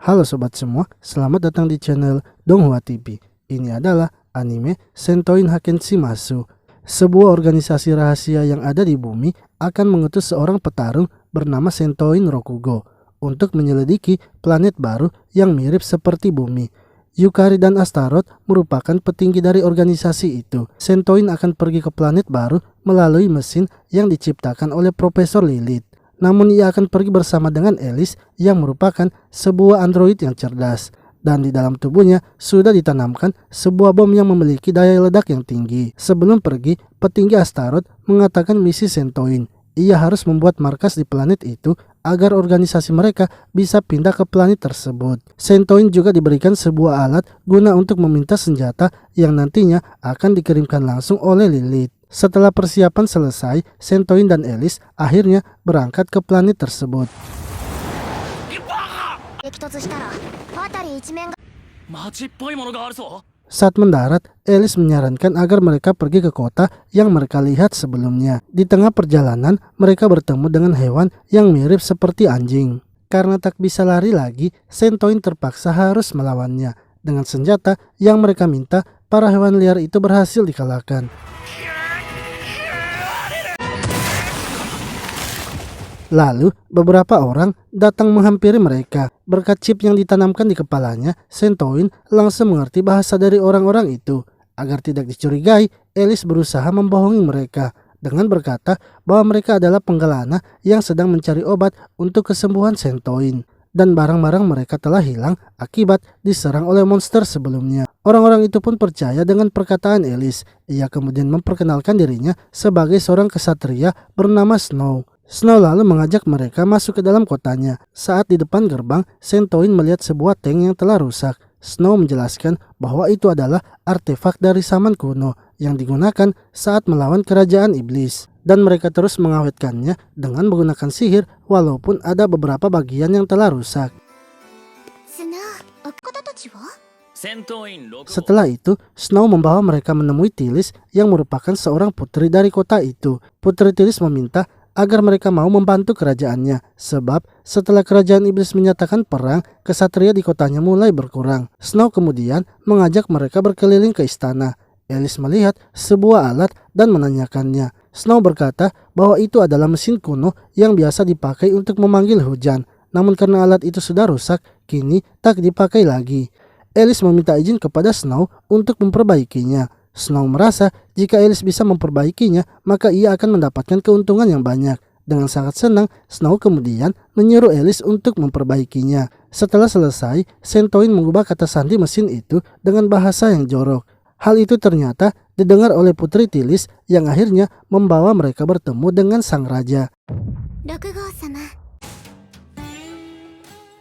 Halo sobat semua, selamat datang di channel Donghua TV. Ini adalah anime Sentoin Hakenshimasu. Sebuah organisasi rahasia yang ada di bumi akan mengutus seorang petarung bernama Sentoin Rokugo untuk menyelidiki planet baru yang mirip seperti bumi. Yukari dan Astaroth merupakan petinggi dari organisasi itu. Sentoin akan pergi ke planet baru melalui mesin yang diciptakan oleh Profesor Lilith. Namun ia akan pergi bersama dengan Alice yang merupakan sebuah android yang cerdas. Dan di dalam tubuhnya sudah ditanamkan sebuah bom yang memiliki daya ledak yang tinggi. Sebelum pergi, petinggi Astaroth mengatakan misi Sentoin. Ia harus membuat markas di planet itu agar organisasi mereka bisa pindah ke planet tersebut. Sentoin juga diberikan sebuah alat guna untuk meminta senjata yang nantinya akan dikirimkan langsung oleh Lilith. Setelah persiapan selesai, Sentoin dan Alice akhirnya berangkat ke planet tersebut. Saat mendarat, Alice menyarankan agar mereka pergi ke kota yang mereka lihat sebelumnya. Di tengah perjalanan, mereka bertemu dengan hewan yang mirip seperti anjing. Karena tak bisa lari lagi, Sentoin terpaksa harus melawannya. Dengan senjata yang mereka minta, para hewan liar itu berhasil dikalahkan. Lalu, beberapa orang datang menghampiri mereka. Berkat chip yang ditanamkan di kepalanya, Sentoin langsung mengerti bahasa dari orang-orang itu. Agar tidak dicurigai, Alice berusaha membohongi mereka dengan berkata bahwa mereka adalah penggelana yang sedang mencari obat untuk kesembuhan Sentoin. Dan barang-barang mereka telah hilang akibat diserang oleh monster sebelumnya. Orang-orang itu pun percaya dengan perkataan Alice. Ia kemudian memperkenalkan dirinya sebagai seorang kesatria bernama Snow. Snow lalu mengajak mereka masuk ke dalam kotanya. Saat di depan gerbang, Sentoin melihat sebuah tank yang telah rusak. Snow menjelaskan bahwa itu adalah artefak dari zaman kuno yang digunakan saat melawan kerajaan iblis. Dan mereka terus mengawetkannya dengan menggunakan sihir walaupun ada beberapa bagian yang telah rusak. Setelah itu, Snow membawa mereka menemui Tilis yang merupakan seorang putri dari kota itu. Putri Tilis meminta agar mereka mau membantu kerajaannya, sebab setelah kerajaan iblis menyatakan perang, kesatria di kotanya mulai berkurang. Snow kemudian mengajak mereka berkeliling ke istana. Alice melihat sebuah alat dan menanyakannya. Snow berkata bahwa itu adalah mesin kuno yang biasa dipakai untuk memanggil hujan. Namun karena alat itu sudah rusak, kini tak dipakai lagi. Alice meminta izin kepada Snow untuk memperbaikinya. Snow merasa jika Alice bisa memperbaikinya, maka ia akan mendapatkan keuntungan yang banyak. Dengan sangat senang, Snow kemudian menyuruh Alice untuk memperbaikinya. Setelah selesai, Sentoin mengubah kata sandi mesin itu dengan bahasa yang jorok. Hal itu ternyata didengar oleh Putri Tilis yang akhirnya membawa mereka bertemu dengan sang raja.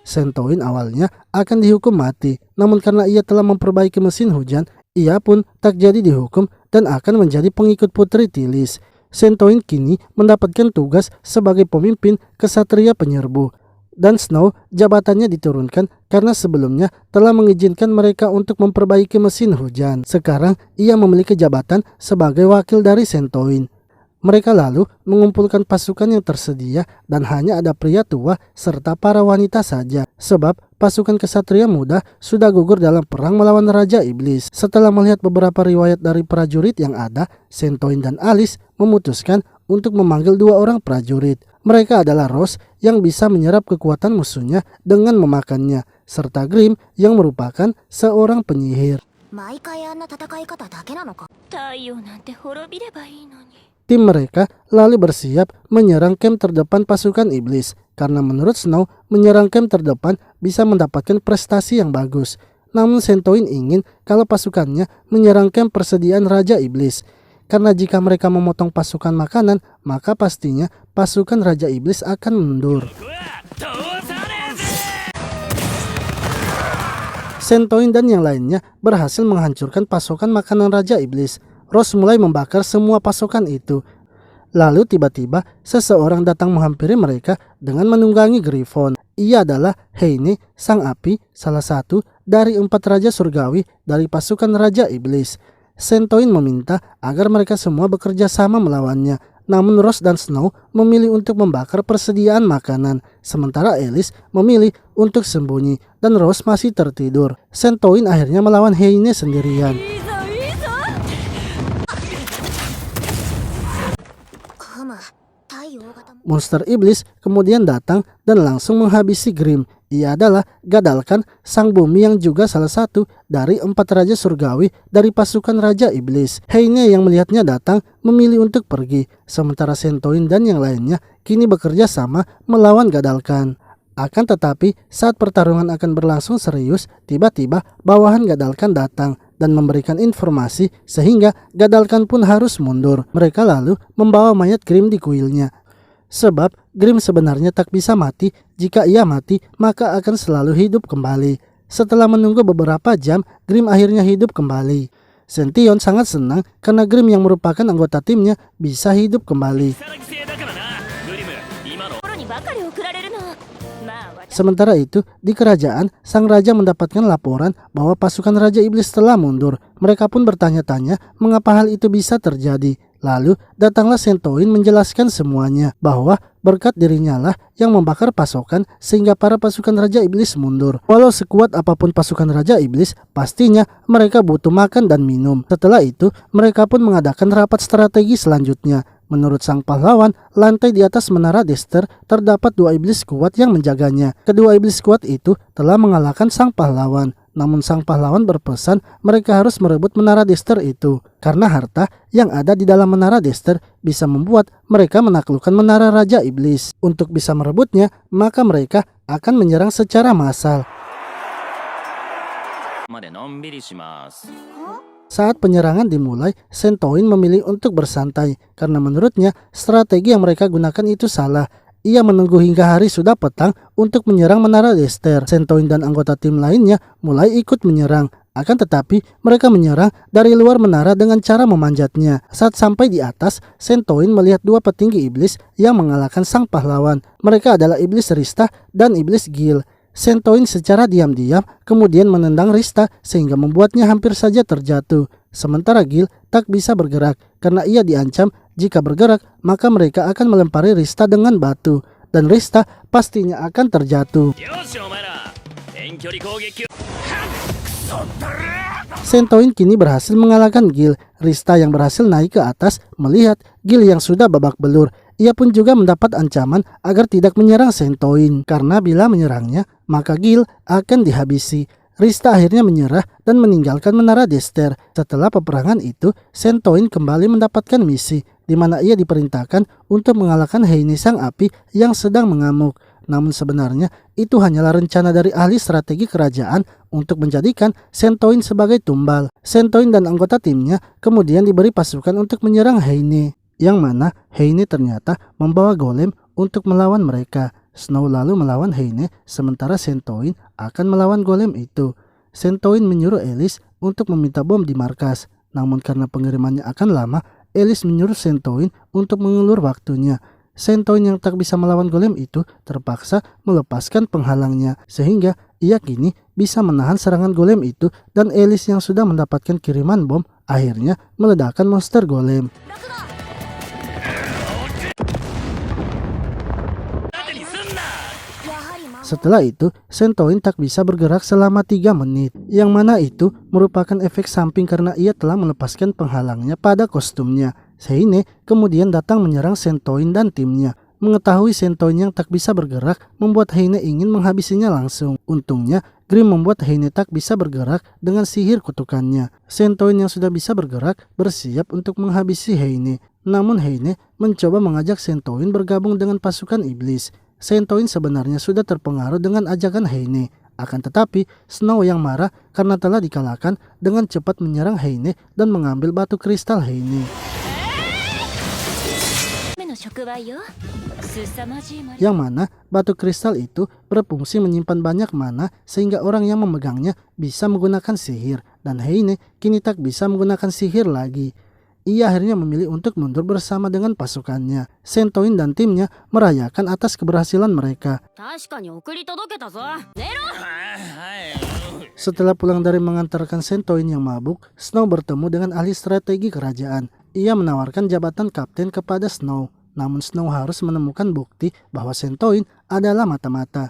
Sentoin awalnya akan dihukum mati, namun karena ia telah memperbaiki mesin hujan, ia pun tak jadi dihukum dan akan menjadi pengikut Putri Tilis. Sentoin kini mendapatkan tugas sebagai pemimpin kesatria penyerbu. Dan Snow jabatannya diturunkan karena sebelumnya telah mengizinkan mereka untuk memperbaiki mesin hujan. Sekarang ia memiliki jabatan sebagai wakil dari Sentoin. Mereka lalu mengumpulkan pasukan yang tersedia dan hanya ada pria tua serta para wanita saja. Sebab pasukan kesatria muda sudah gugur dalam perang melawan Raja Iblis. Setelah melihat beberapa riwayat dari prajurit yang ada, Sentoin dan Alice memutuskan untuk memanggil dua orang prajurit. Mereka adalah Rose yang bisa menyerap kekuatan musuhnya dengan memakannya, serta Grim yang merupakan seorang penyihir. Tim mereka lalu bersiap menyerang camp terdepan pasukan iblis. Karena menurut Snow, menyerang camp terdepan bisa mendapatkan prestasi yang bagus. Namun Sentoin ingin kalau pasukannya menyerang camp persediaan Raja Iblis. Karena jika mereka memotong pasukan makanan, maka pastinya pasukan Raja Iblis akan mundur. Sentoin dan yang lainnya berhasil menghancurkan pasokan makanan Raja Iblis. Rose mulai membakar semua pasokan itu. Lalu tiba-tiba seseorang datang menghampiri mereka dengan menunggangi Griffon. Ia adalah Heine, sang api, salah satu dari 4 raja surgawi dari pasukan Raja Iblis. Sentoin meminta agar mereka semua bekerja sama melawannya Namun Rose dan Snow memilih untuk membakar persediaan makanan, sementara Alice memilih untuk sembunyi dan Rose masih tertidur. Sentoin akhirnya melawan Heine sendirian. Monster iblis kemudian datang dan langsung menghabisi Grimm. Ia adalah Gadalkan, sang bumi yang juga salah satu dari 4 raja surgawi dari pasukan Raja Iblis. Heine yang melihatnya datang memilih untuk pergi, sementara Sentoin dan yang lainnya kini bekerja sama melawan Gadalkan. Akan tetapi saat pertarungan akan berlangsung serius, tiba-tiba bawahan Gadalkan datang dan memberikan informasi sehingga Gadalkan pun harus mundur. Mereka lalu membawa mayat Grimm di kuilnya. Sebab Grimm sebenarnya tak bisa mati, jika ia mati maka akan selalu hidup kembali. Setelah menunggu beberapa jam, Grimm akhirnya hidup kembali. Sention sangat senang karena Grimm yang merupakan anggota timnya bisa hidup kembali. Sementara itu, di kerajaan, sang raja mendapatkan laporan bahwa pasukan Raja Iblis telah mundur. Mereka pun bertanya-tanya mengapa hal itu bisa terjadi. Lalu datanglah Sentoin menjelaskan semuanya, bahwa berkat dirinya lah yang membakar pasokan sehingga para pasukan Raja Iblis mundur. Walau sekuat apapun pasukan Raja Iblis, pastinya mereka butuh makan dan minum. Setelah itu, mereka pun mengadakan rapat strategi selanjutnya. Menurut sang pahlawan, lantai di atas menara Dester terdapat 2 iblis kuat yang menjaganya. Kedua iblis kuat itu telah mengalahkan sang pahlawan. Namun sang pahlawan berpesan mereka harus merebut menara Dester itu, karena harta yang ada di dalam menara Dester bisa membuat mereka menaklukkan menara Raja Iblis. Untuk bisa merebutnya, maka mereka akan menyerang secara massal. Saat penyerangan dimulai, Sentoin memilih untuk bersantai karena menurutnya strategi yang mereka gunakan itu salah. Ia menunggu hingga hari sudah petang untuk menyerang menara Dester. Sentoin dan anggota tim lainnya mulai ikut menyerang. Akan tetapi mereka menyerang dari luar menara dengan cara memanjatnya. Saat sampai di atas, Sentoin melihat 2 petinggi iblis yang mengalahkan sang pahlawan. Mereka adalah iblis Rista dan iblis Gil. Sentoin secara diam-diam kemudian menendang Rista sehingga membuatnya hampir saja terjatuh. Sementara Gil tak bisa bergerak karena ia diancam jika bergerak maka mereka akan melempari Rista dengan batu dan Rista pastinya akan terjatuh. Sentoin kini berhasil mengalahkan Gil. Rista yang berhasil naik ke atas melihat Gil yang sudah babak belur. Ia pun juga mendapat ancaman agar tidak menyerang Sentoin, karena bila menyerangnya, maka Gil akan dihabisi. Rista akhirnya menyerah dan meninggalkan menara Dester. Setelah peperangan itu, Sentoin kembali mendapatkan misi, di mana ia diperintahkan untuk mengalahkan Heine sang api yang sedang mengamuk. Namun sebenarnya itu hanyalah rencana dari ahli strategi kerajaan untuk menjadikan Sentoin sebagai tumbal. Sentoin dan anggota timnya kemudian diberi pasukan untuk menyerang Heine, yang mana Heine ternyata membawa golem untuk melawan mereka. Snow lalu melawan Heine, sementara Sentoin akan melawan golem itu. Sentoin menyuruh Alice untuk meminta bom di markas. Namun karena pengirimannya akan lama, Alice menyuruh Sentoin untuk mengulur waktunya. Sentoin yang tak bisa melawan golem itu terpaksa melepaskan penghalangnya, sehingga ia kini bisa menahan serangan golem itu, dan Alice yang sudah mendapatkan kiriman bom akhirnya meledakkan monster golem. Setelah itu, Sentoin tak bisa bergerak selama 3 menit, yang mana itu merupakan efek samping karena ia telah melepaskan penghalangnya pada kostumnya. Heine kemudian datang menyerang Sentoin dan timnya. Mengetahui Sentoin yang tak bisa bergerak membuat Heine ingin menghabisinya langsung. Untungnya, Grimm membuat Heine tak bisa bergerak dengan sihir kutukannya. Sentoin yang sudah bisa bergerak bersiap untuk menghabisi Heine. Namun Heine mencoba mengajak Sentoin bergabung dengan pasukan iblis. Sentoin sebenarnya sudah terpengaruh dengan ajakan Heine. Akan tetapi, Snow yang marah karena telah dikalahkan dengan cepat menyerang Heine dan mengambil batu kristal Heine. Yang mana batu kristal itu berfungsi menyimpan banyak mana sehingga orang yang memegangnya bisa menggunakan sihir, dan Heine kini tak bisa menggunakan sihir lagi. Ia akhirnya memilih untuk mundur bersama dengan pasukannya. Sentoin dan timnya merayakan atas keberhasilan mereka. Setelah pulang dari mengantarkan Sentoin yang mabuk, Snow bertemu dengan ahli strategi kerajaan. ia menawarkan jabatan kapten kepada Snow. Namun Snow harus menemukan bukti bahwa Sentoin adalah mata-mata.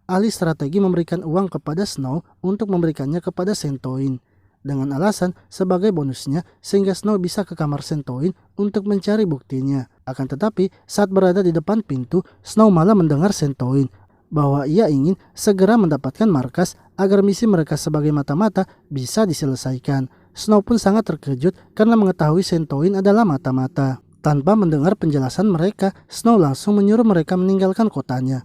Ahli strategi memberikan uang kepada Snow untuk memberikannya kepada Sentoin, dengan alasan sebagai bonusnya sehingga Snow bisa ke kamar Sentoin untuk mencari buktinya. Akan tetapi saat berada di depan pintu, Snow malah mendengar Sentoin bahwa ia ingin segera mendapatkan markas agar misi mereka sebagai mata-mata bisa diselesaikan. Snow pun sangat terkejut karena mengetahui Sentoin adalah mata-mata. Tanpa mendengar penjelasan mereka, Snow langsung menyuruh mereka meninggalkan kotanya.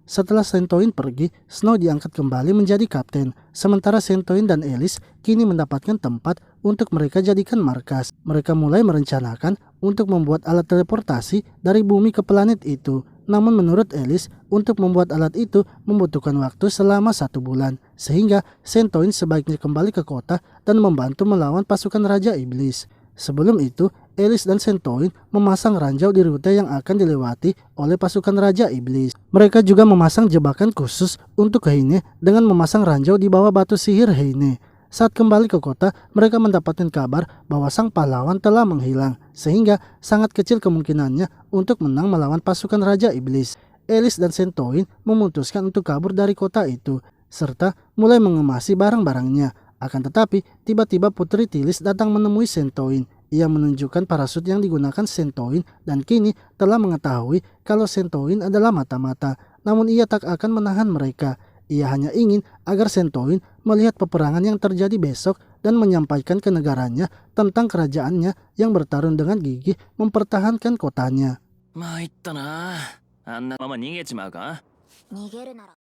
Setelah Sentoin pergi, Snow diangkat kembali menjadi kapten. Sementara Sentoin dan Alice kini mendapatkan tempat untuk mereka jadikan markas. Mereka mulai merencanakan untuk membuat alat teleportasi dari bumi ke planet itu. Namun menurut Alice, untuk membuat alat itu membutuhkan waktu selama 1 bulan. Sehingga Sentoin sebaiknya kembali ke kota dan membantu melawan pasukan Raja Iblis. Sebelum itu, Alice dan Sentoin memasang ranjau di rute yang akan dilewati oleh pasukan Raja Iblis. Mereka juga memasang jebakan khusus untuk Heine dengan memasang ranjau di bawah batu sihir Heine. Saat kembali ke kota, mereka mendapatkan kabar bahwa sang pahlawan telah menghilang, sehingga sangat kecil kemungkinannya untuk menang melawan pasukan Raja Iblis. Alice dan Sentoin memutuskan untuk kabur dari kota itu, serta mulai mengemasi barang-barangnya. Akan tetapi, tiba-tiba Putri Tilis datang menemui Sentoin. Ia menunjukkan parasut yang digunakan Sentoin dan kini telah mengetahui kalau Sentoin adalah mata-mata. Namun ia tak akan menahan mereka. Ia hanya ingin agar Sentoin melihat peperangan yang terjadi besok dan menyampaikan ke negaranya tentang kerajaannya yang bertarung dengan gigih mempertahankan kotanya.